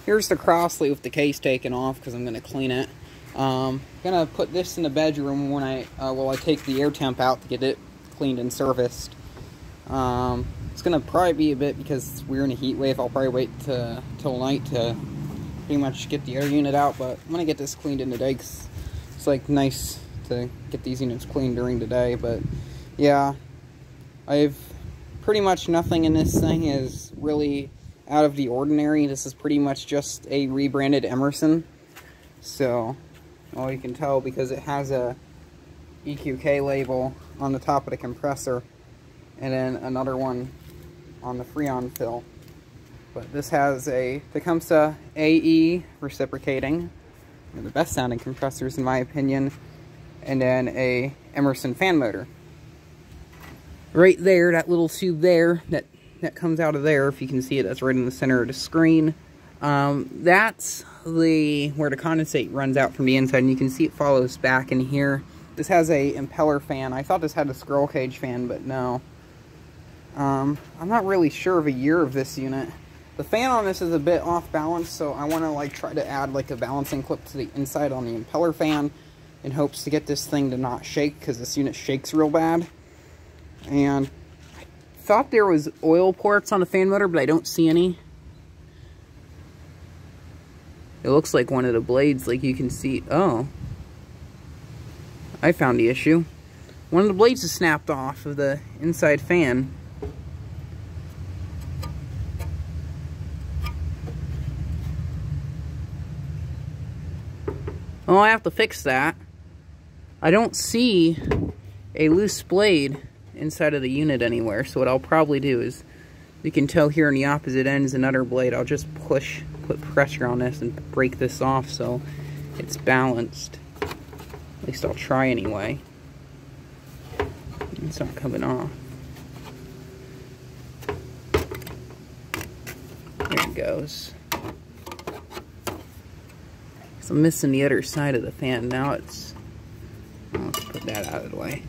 here's the Crossley with the case taken off because I'm going to clean it. Gonna put this in the bedroom when I take the air temp out to get it cleaned and serviced. It's gonna probably be a bit because we're in a heat wave. I'll probably wait till night to pretty much get the air unit out, but I'm gonna get this cleaned in today because it's like nice to get these units cleaned during the day. But yeah, I've pretty much nothing in this thing is really out of the ordinary. This is pretty much just a rebranded Emerson. So, well, you can tell because it has a EQK label on the top of the compressor and then another one on the Freon fill. But this has a Tecumseh AE reciprocating, one of the best sounding compressors in my opinion, and then a Emerson fan motor. Right there, that little tube there, that comes out of there, if you can see it, that's right in the center of the screen. That's where the condensate runs out from the inside, and you can see it follows back in here. This has a impeller fan. I thought this had a squirrel cage fan, but no. I'm not really sure of a year of this unit. The fan on this is a bit off balance, so I want to like try to add like a balancing clip to the inside on the impeller fan in hopes to get this thing to not shake, because this unit shakes real bad. And I thought there was oil ports on the fan motor, but I don't see any. It looks like one of the blades, like you can see. Oh, I found the issue. One of the blades is snapped off of the inside fan. Oh, I have to fix that. I don't see a loose blade inside of the unit anywhere, so what I'll probably do is, you can tell here on the opposite end is another blade. I'll just put pressure on this and break this off so it's balanced. At least I'll try anyway. It's not coming off. There it goes. So I'm missing the other side of the fan. Now it's... let's put that out of the way.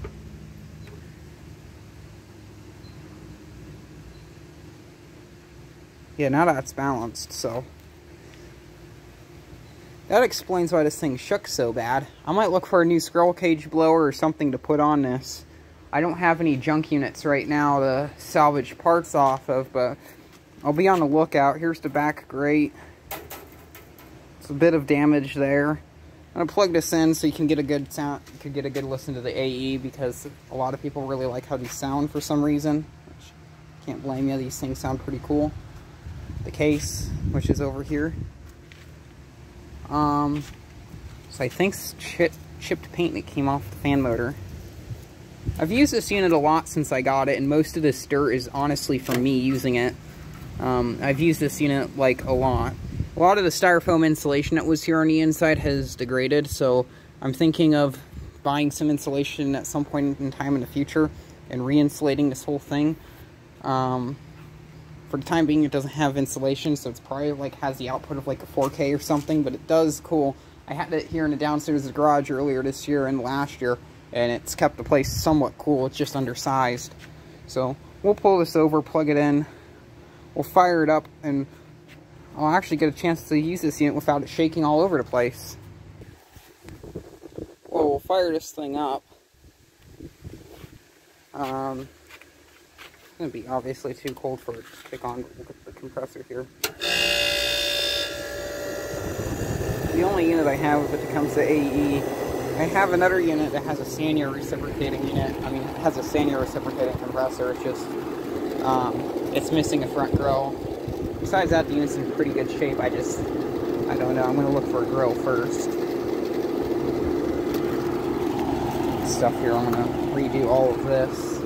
Yeah, now that's balanced, so... that explains why this thing shook so bad. I might look for a new squirrel cage blower or something to put on this. I don't have any junk units right now to salvage parts off of, but I'll be on the lookout. Here's the back grate. It's a bit of damage there. I'm gonna plug this in so you can get a good sound. You can get a good listen to the AE, because a lot of people really like how these sound for some reason. Which, can't blame you. These things sound pretty cool. The case, which is over here. So I think it's chipped paint that came off the fan motor. I've used this unit a lot since I got it, and most of this dirt is honestly from me using it. I've used this unit like a lot. A lot of the styrofoam insulation that was here on the inside has degraded, so I'm thinking of buying some insulation at some point in time in the future and re-insulating this whole thing. For the time being, it doesn't have insulation, so it's probably like has the output of like a 4K or something, but it does cool. I had it here in the downstairs of the garage earlier this year and last year, and it's kept the place somewhat cool. It's just undersized. So we'll pull this over, plug it in, we'll fire it up, and I'll actually get a chance to use this unit without it shaking all over the place. Well, we'll fire this thing up. It's going to be obviously too cold for it to kick on. Look at the compressor here. The only unit I have with it comes to AE. I have another unit that has a Sanya reciprocating unit. I mean, it has a Sanya reciprocating compressor. It's just, it's missing a front grill. Besides that, the unit's in pretty good shape. I don't know. I'm going to look for a grill first. Stuff here. I'm going to redo all of this.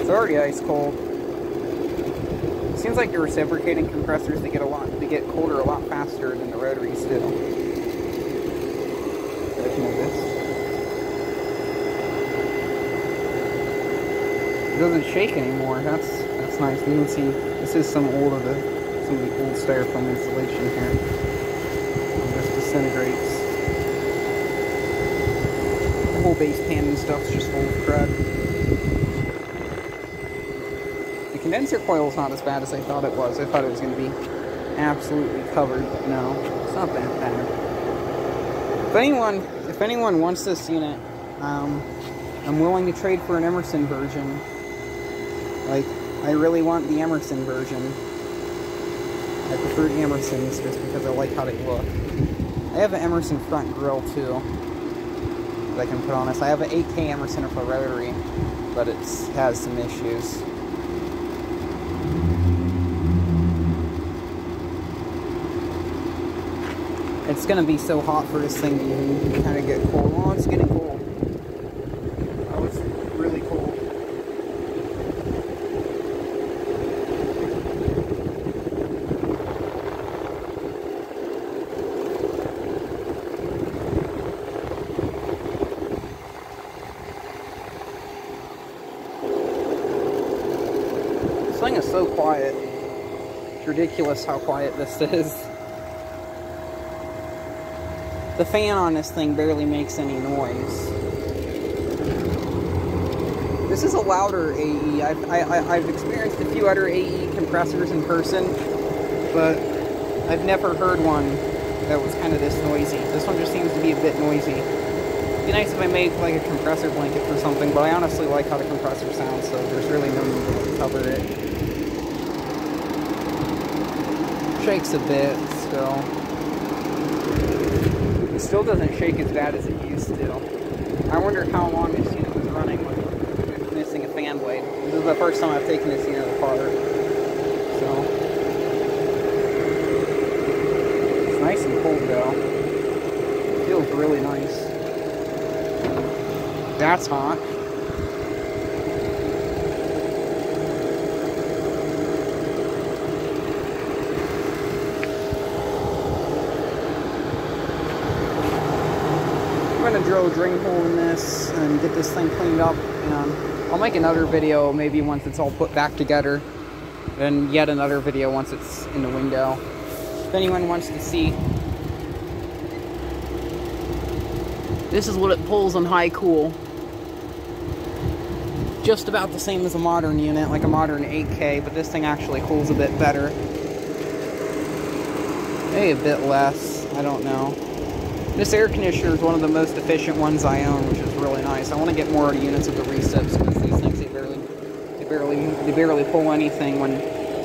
It's already ice cold. It seems like the reciprocating compressors, they get colder a lot faster than the rotaries do. Guys notice. It doesn't shake anymore. That's nice. You can see this is some of the old styrofoam insulation here. It just disintegrates. The whole base pan and stuff's just full of crud. The condenser coil is not as bad as I thought it was. I thought it was going to be absolutely covered, but no, it's not that bad. If anyone wants this unit, I'm willing to trade for an Emerson version. Like, I really want the Emerson version. I prefer the Emersons just because I like how they look. I have an Emerson front grille too that I can put on this. I have an 8K Emerson for rotary, but it has some issues. It's gonna be so hot for this thing to even kind of get cold. Oh, it's getting cold. Oh, it's really cold. This thing is so quiet. It's ridiculous how quiet this is. The fan on this thing barely makes any noise. This is a louder AE. I've experienced a few other AE compressors in person, but I've never heard one that was kind of this noisy. This one just seems to be a bit noisy. It'd be nice if I made like a compressor blanket for something, but I honestly like how the compressor sounds, so there's really no need to cover it. Shakes a bit still. It still doesn't shake as bad as it used to. I wonder how long this unit was running with missing a fan blade. This is the first time I've taken this unit apart. So it's nice and cold though. It feels really nice. That's hot. I'm going to drill a drain hole in this and get this thing cleaned up, and I'll make another video maybe once it's all put back together, and yet another video once it's in the window. If anyone wants to see, this is what it pulls on high cool. Just about the same as a modern unit, like a modern 8K, but this thing actually cools a bit better. Maybe a bit less, I don't know. This air conditioner is one of the most efficient ones I own, which is really nice. I want to get more of the units of the recips, because these things they barely pull anything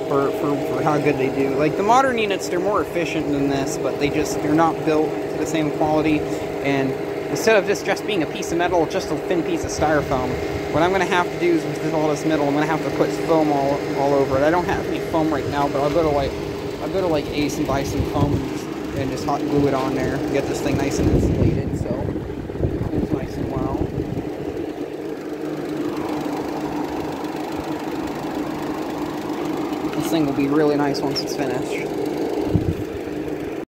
for how good they do. Like the modern units, they're more efficient than this, but they're not built to the same quality. And instead of just being a piece of metal, just a thin piece of styrofoam, what I'm going to have to do is with all this metal, I'm going to have to put foam all over it. I don't have any foam right now, but I'll go to like Ace and buy some foam and just hot glue it on there and get this thing nice and insulated, so it cools nice and well. This thing will be really nice once it's finished.